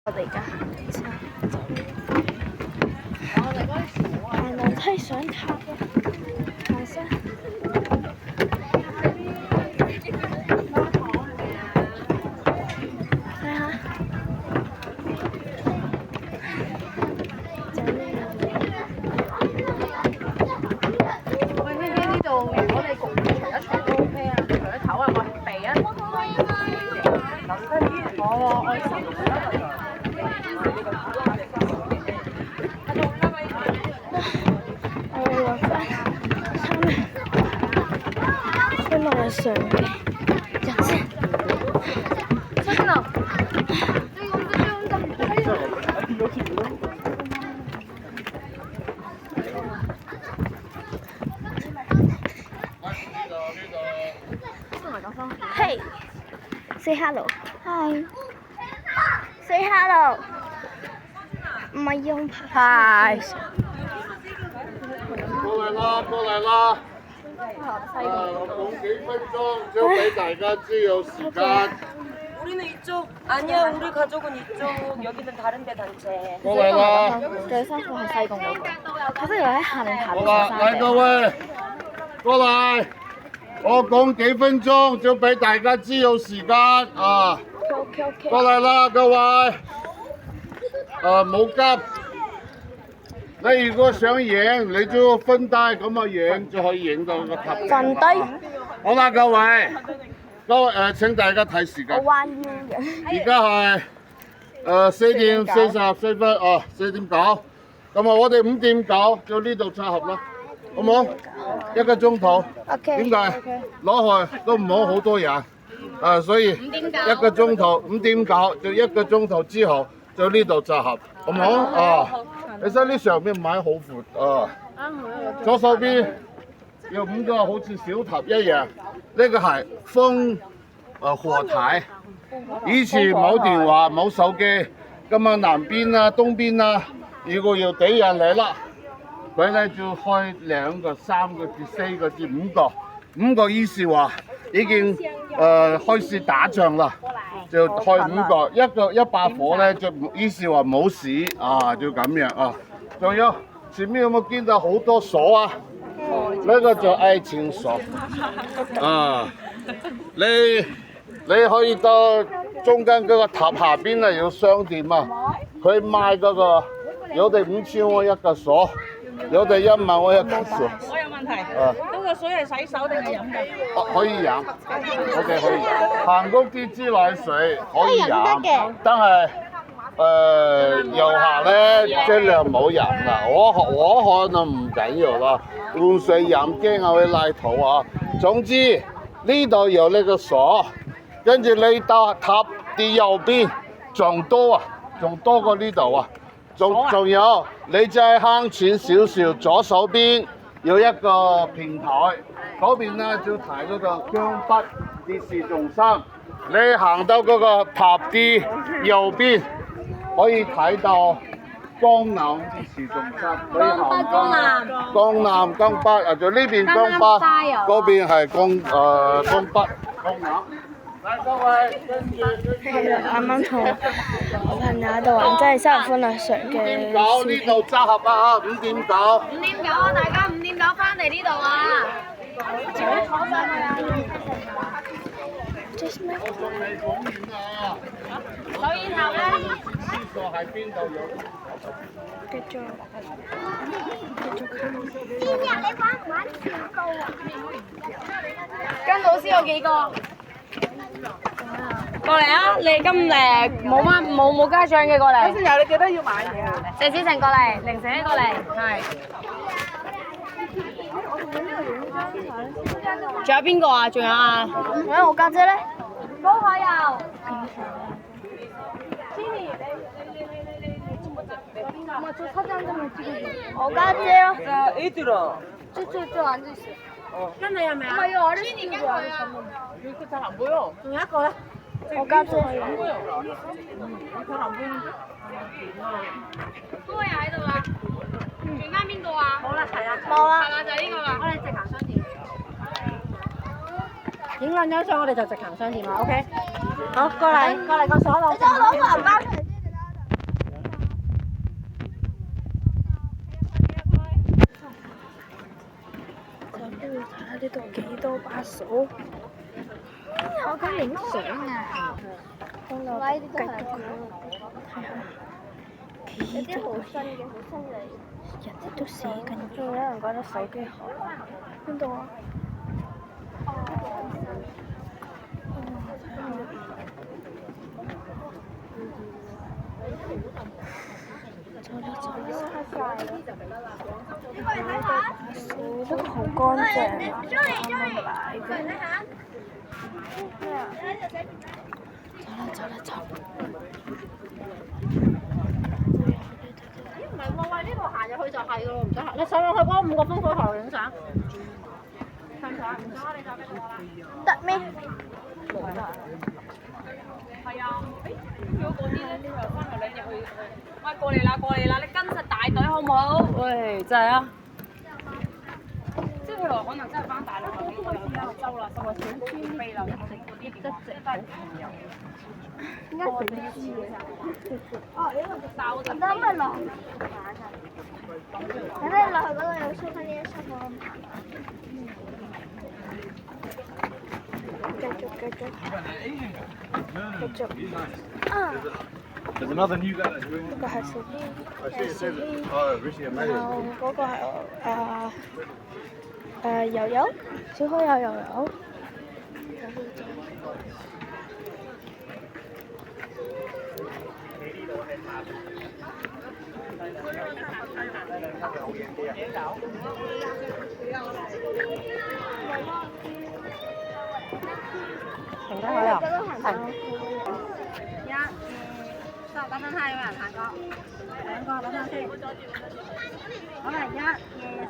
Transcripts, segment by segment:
我哋而家行車行樓梯上塔啊！行先。睇下。喂，呢度如果你焗除一除都 OK 啊，除咗頭啊個鼻啊。我愛心。我哋落翻下面，飛落嚟上邊，人先。真啊！Hey, say hello. Hi. Say hello. 唔係用牌。過嚟啦，過嚟啦！講幾分鐘，就俾大家知有時間。 우리는 이쪽 아니야 우리 가족은 이쪽 여기는 다른 데 단체 過嚟啦！最辛苦係西貢嗰個，佢不如喺下面爬到好啦，上嚟各位，過嚟！我講幾分鐘，就俾大家知有時間啊！ OK。過嚟啦，各位！冇急。你如果想贏，你就瞓低咁啊贏，就可以贏到個塔。瞓低。好啦，各位，請大家睇時間。我彎腰嘅。而家係4點44分哦，4點9。咁啊，我哋5點9就呢度集合啦，好唔好？1個鐘頭。OK。點解？攞去都唔好好多人，所以1個鐘頭5點9就1個鐘頭之後就呢度集合，好唔好？啊，其實呢上面買好闊啊。左手邊有5個好似小塔一樣，呢個係風火台。以前冇電話冇手機，咁啊南邊啊東邊啊，如果有敵人嚟啦，佢咧就開2個、3個至4個至5個，5個意思話已經開始打仗啦，就開5個，一把火咧就意思話冇事啊，就咁樣啊。仲有前面有冇見到好多鎖啊？呢個就愛情鎖啊，你可以到中間嗰個塔下邊啊，有商店啊，佢賣嗰個有哋5000蚊一個鎖，有哋1萬蚊一個鎖。我有問題嗰個水係洗手定係飲㗎？可以飲，OK可以飲。韓國啲自來水可以飲，但係遊客咧盡量冇飲啦。我可能唔緊要啦，換水飲驚我會拉肚啊。總之呢度有呢個鎖。跟住你到塔嘅右邊仲多啊，仲多過呢度啊，仲有你再行前少少，左手邊有一個平台，嗰邊咧就睇嗰個江北電視中心。你行到嗰個塔嘅右邊，可以睇到江南電視中心。江南、江北啊，就呢邊江北，嗰邊係江北、江南。啱啱同我朋友喺度玩，真係生日歡樂上嘅。5點9呢度集合啊！5點9。5點9啊！大家5點9翻嚟呢度啊！坐上去啊！我仲未講完啊！所以後咧，廁所喺邊度有？繼續今日你玩唔玩跳高啊？跟老師有幾個？過嚟啊！你咁靚，冇家長嘅過嚟。小朋友，你記得要買嘢啊！謝子成過嚟，凌成過嚟，係。仲有邊個啊？仲有啊？我家姐咧？高海游。我家姐咯。 자 애들아 就앉아 있어. 跟你係咪啊？唔係啊，我哋先跟佢啊。 佢就唔보여仲有一個咧我家姐。高海游喺度啦。仲啱邊個啊？好啦，係啊，冇啦。係啦，就係呢個啦。我哋直行商店。影兩張相，我哋就直行商店啦，OK？好，過嚟個鎖度。你幫我攞個銀包出嚟先，把數。我緊影相啊！好啦，繼續睇下。有啲好新嘅，好新嚟。人哋都死緊，仲有人覺得手機好。邊度啊？走啦走啦！都好乾淨啊！走啦走！唔係喎，喂，呢度行入去就係咯，唔使行。你上去嗰5個風水頭影相，使唔使？唔使，你就俾我啦。得咩？係啊，如果嗰啲咧，你又翻嚟你入去。喂，過嚟啦，過嚟啦！你跟實大隊好唔好？喂，真係啊！即係佢話可能真係翻大陸嗰啲有州啦，甚至小飛啦，嗰啲一直都係朋友。應該食啲嘢。哦，因為食飽咗。咁咪落。睇睇落去嗰度有收翻啲濕貨。繼續。啊！ There's another new guy. 呢個係小 B， 係小 B。然後嗰個係悠悠，小可有悠悠。停低佢啊！等等睇有冇人行過，兩個等等先。好嚟1、2、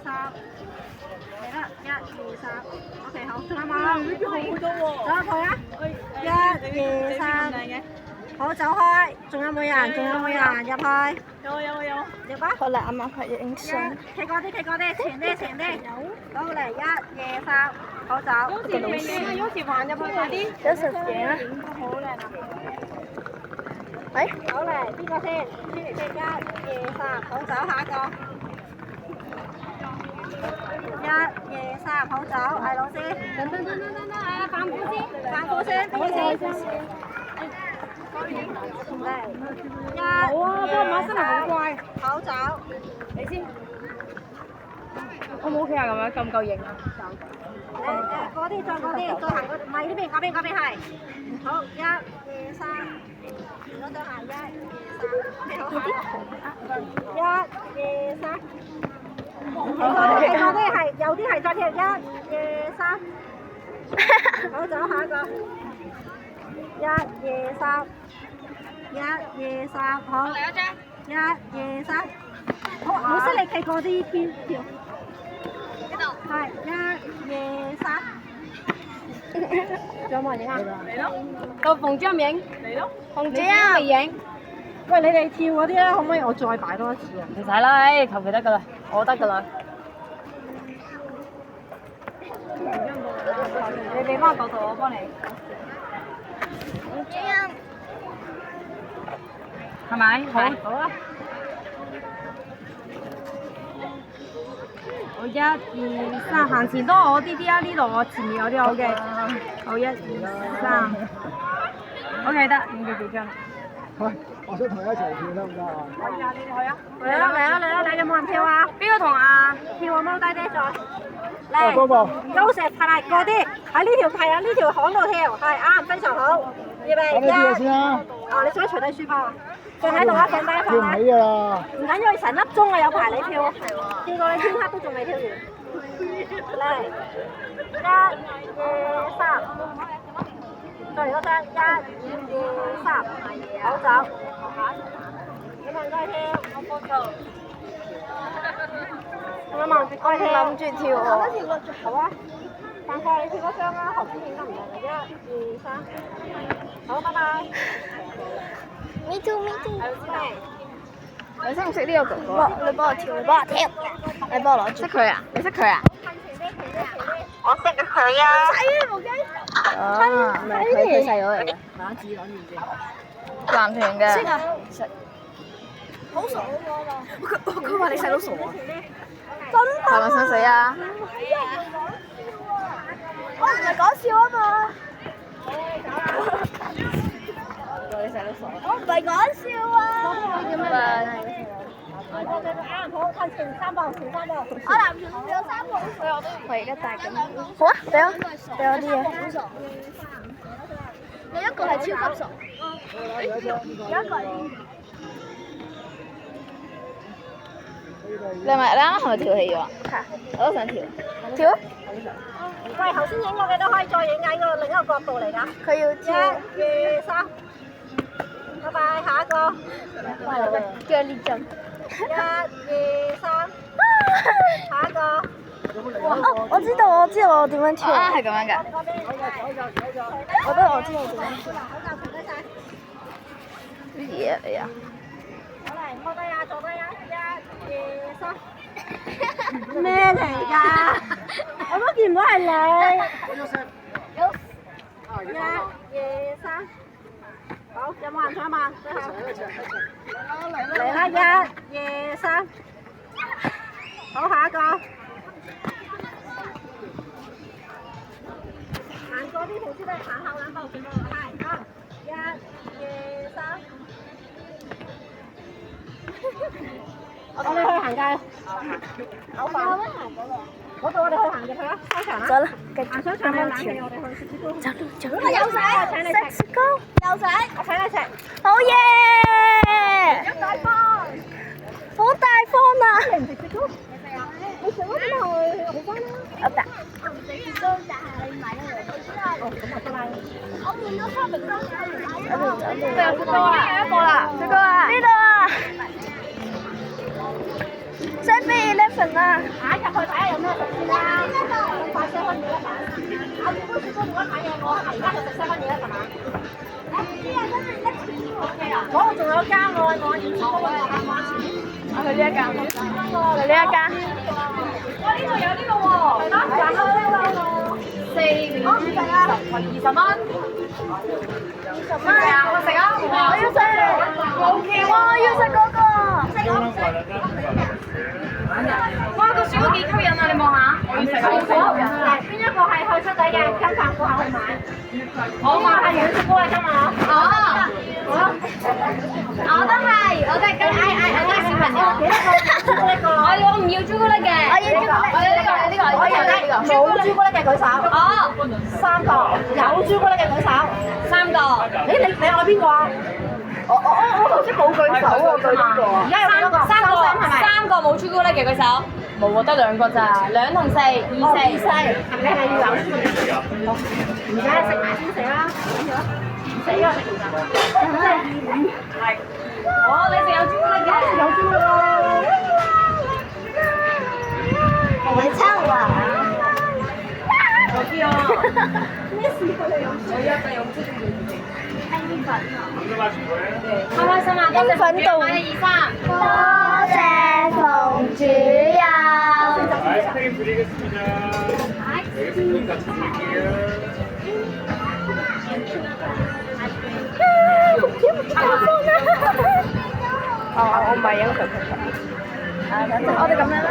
3，嚟啦1、2、3。OK 好，仲有冇？走入去啊！1、2、3，好走開。仲有冇人？仲有冇人入去？有。入啊！好啦，啱啱係影相。企嗰啲，前啲。好嚟1、2、3，好走。個老師。有時行入去快啲。有實影啊！好靚啊！喂，好嚟，邊個先？1、2、3，好走，下一個。1、2、3，好走，係老師。等，啊，反褲先，好先。嚟，1、好啊，不過馬真係好乖。好走，你先。我冇 OK 啊，咁樣夠唔夠型啊？嗰啲再行嗰，唔係呢邊，嗰邊係。好，1、2、3。如果再行1、2、3，好。1、2、3。有啲係再跳1、2、3。好走下一個。1、2、3。1、2、3，好。嚟一張。1、2、3。好，老師你企嗰啲邊跳？呢度。係1、2、3。仲有冇人影啊？嚟咯，到馮張影嚟咯，紅姐啊！未影。喂，你哋跳嗰啲咧，可唔可以我再擺多一次啊？唔使啦，求其得噶啦，我得噶啦。你俾翻個角度，我幫你。紅姐啊！係咪？好啊。我1、2、3，行前多我啲啊，呢度我前面有啲 OK。好1、2、3。OK 得，影咗幾張。喂，我想同你一齊跳得唔得啊？可以啊，你哋去啊。嚟啦！你有冇人跳啊？邊個同啊？跳啊，踎低啲再。啊，嗰個。休息係嗰啲喺呢條係啊呢條巷度跳，係啱，非常好。預備我哋跳先啦。哦，你想除低書包啊？放喺度啊，放低跳唔起㗎啦。唔緊要，成粒鐘啊，有排你跳，跳到你天黑都仲未跳完。嚟，1、2、3，再嚟多張，1、2、3，好走。有冇人再跳？我幫手。有冇人再跳？諗住跳喎。好啊，但係你跳嗰張啦，後邊影得唔靚啊！1、2、3，好，拜拜。Me too。你識唔識呢個哥哥？你幫我跳，你幫我攞住。識佢啊？你識佢啊？我識佢啊！哦，唔係佢細佬嚟嘅。男團嘅。識啊。識。好傻喎！佢話你細佬傻啊？係咪想死啊？我唔係講笑啊嘛。我唔係講笑啊。點樣？好，看前3步，前3步。我男全部有3步。我而家戴緊。好啊，俾我啲嘢。有一個係超級傻。有一個係。你啱啱係咪跳起咗啊？係，我都想跳。跳啊！喂，頭先影過嘅都可以再影喺個另一個角度嚟㗎。佢要跳。1、2、3。拜拜，下一個。腳裂陣。1、2、3。下一個。哦，我知道我點樣跳。啊，係咁樣㗎。我知道點樣跳。乜嘢嚟啊？好嚟，坐低啊，坐低啊！1、2、3。咩嚟㗎？我都見唔到係你。1、2、3。好，有冇人搶嘛？最後。嚟啦！1、2、3。好，下一個。行過啲同事都係行後2步，全部係。好，1、2、3。我哋去行街。好快。嗰度我哋去行入去啊，商場啦。走啦，行商場有冷氣，我哋去食雪糕。走啦，有水，食雪糕，有水，我請你食。好嘢！一大方。好大方啊！你唔食雪糕？你食咗咁咪好翻啦。我得。我唔食雪糕，但係你買咗嚟。哦，咁就得啦。我換咗3名都係有雪糕啊！有一個啦，雪糕啊！呢度啊！7-11啊！行入去睇下有咩食先啦。咁快7分嘢一份。我見到雪糕冇得睇嘢，我而家就食7分嘢一份啊。嗰度仲有間我演出嗰個有間花錢。我去呢一間。去呢一間。哇！呢度有呢個喎。係咯，就係呢個。4年10份20蚊。20蚊啊！我食啊！我要食。冇嘅喎，我要食嗰個。哇！個雪糕幾吸引啊！你望下。我要食啊！邊一個係去出底嘅？跟飯過後去買。我買係軟雪糕嚟㗎嘛。我都係，我都係跟我都係小朋友。我唔要朱古力嘅。我要朱古力。我要呢個，呢個，我要呢個。冇朱古力嘅舉手。哦，3個。有朱古力嘅舉手。 ，3個。誒，你愛邊個啊？我頭先冇舉手喎，舉邊個啊？而家有幾多個3個冇朱古力嘅舉手。冇喎，得2個咋，2同4，2、4。係咪係要有朱古力？好，而家食埋先食啦，死啊！係。哦，你哋有朱古力嘅。有朱古力喎。你抽啊！有啲啊。咩事佢哋有？我一個有朱古力。興奮啊！開開心啊！興奮到。1、2、3。多謝馮主任。 말씀드리겠습니다. 여기 같이 드릴게요. 我唔係影佢。我哋咁樣啦。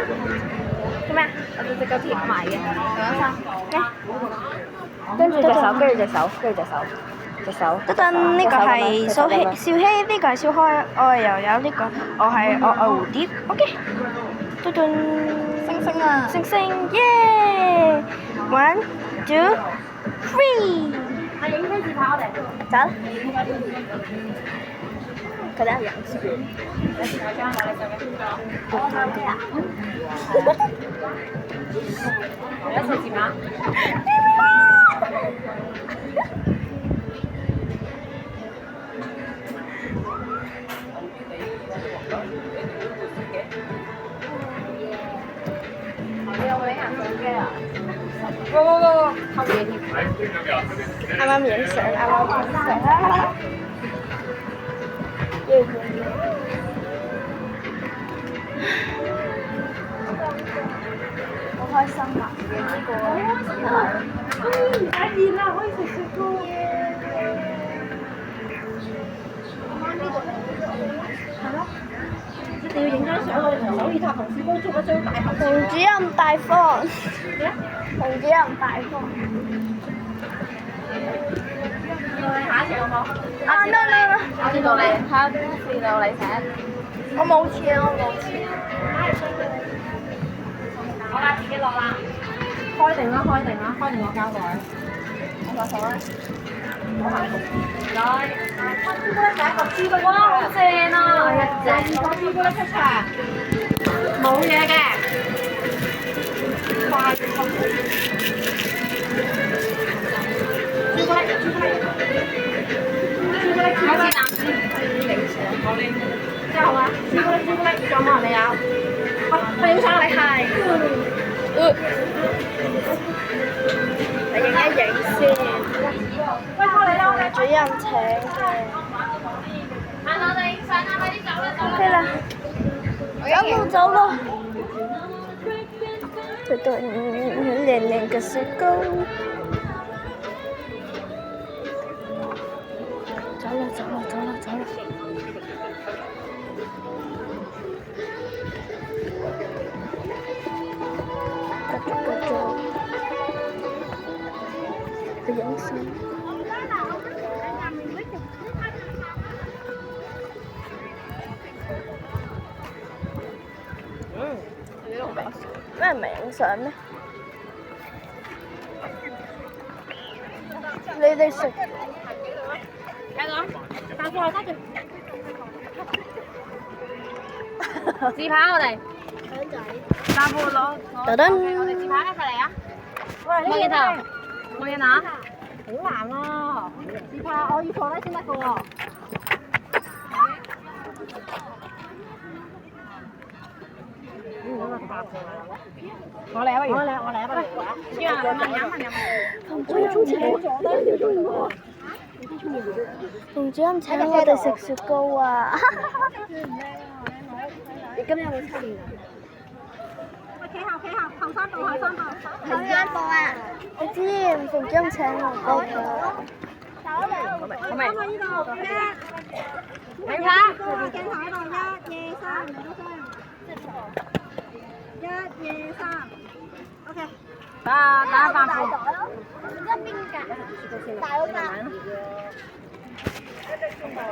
做咩啊？我哋隻腳貼埋嘅，咁樣跟住隻手。得等呢個係少希，呢個係小開，我又有呢個，我係蝴蝶。OK。嘟嘟。星啊！星耶 ！1、2、3。係影張自拍我哋。走。佢哋有影住。一齊接嗎？你有冇影人相機啊？後嘢添。啱啱影相，好開心啊！影呢個唔使現啦，可以食雪糕。係咯。定要影張相我哋同手語塔同雪糕做一張大合照。洪主任大方，洪主任大方。下一次好唔好？啊，no，下次到你，下次到你請。我冇錢，我冇錢。好啦，自己落啦。開定啦，開定啦，開定個膠袋。我攞手啦。我行動。唔該。朱古力第一個朱古力。哇，好正啊！第二個朱古力出場。冇嘢嘅。快啲出。朱古力，朱古力。朱古力，朱古力。我拎。之後啊，朱古力，朱古力，仲有冇人未有？我影相你係。你影一影先。喂，過嚟啦，我哋主任請嘅。我哋影相啦，快啲走啦，走啦。 OK 啦，走咯。這頓黏黏嘅雪糕。走啦，走啦，走啦，走啦。繼續。去影相。咩唔係影相咩？你哋食？睇到。帶住，帶住。自拍我哋。大部攞。噔噔。我哋自拍一齊嚟啊！喂，冇嘢頭，冇嘢拿。好難喎，自拍我要坐低先得嘅喎。我嚟啊！不如我嚟啊！不如。邊啊？飲。洪主任請洪主任請我哋食雪糕啊！你今日有冇出現啊？喂，企後，後三步。後三步啊！我知，洪主任請我過去。好未？呢度你睇。鏡頭喺度，一、二、三，兩張。一、二、三。OK。打飯褲。一邊㗎，大嗰間。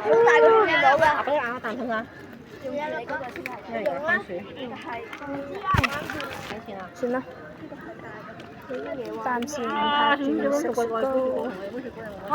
好大個見到㗎。俾你咬一啖睇下。用啊！你嗰個先係。用啦。係。算啦。暫時唔拍住食雪糕。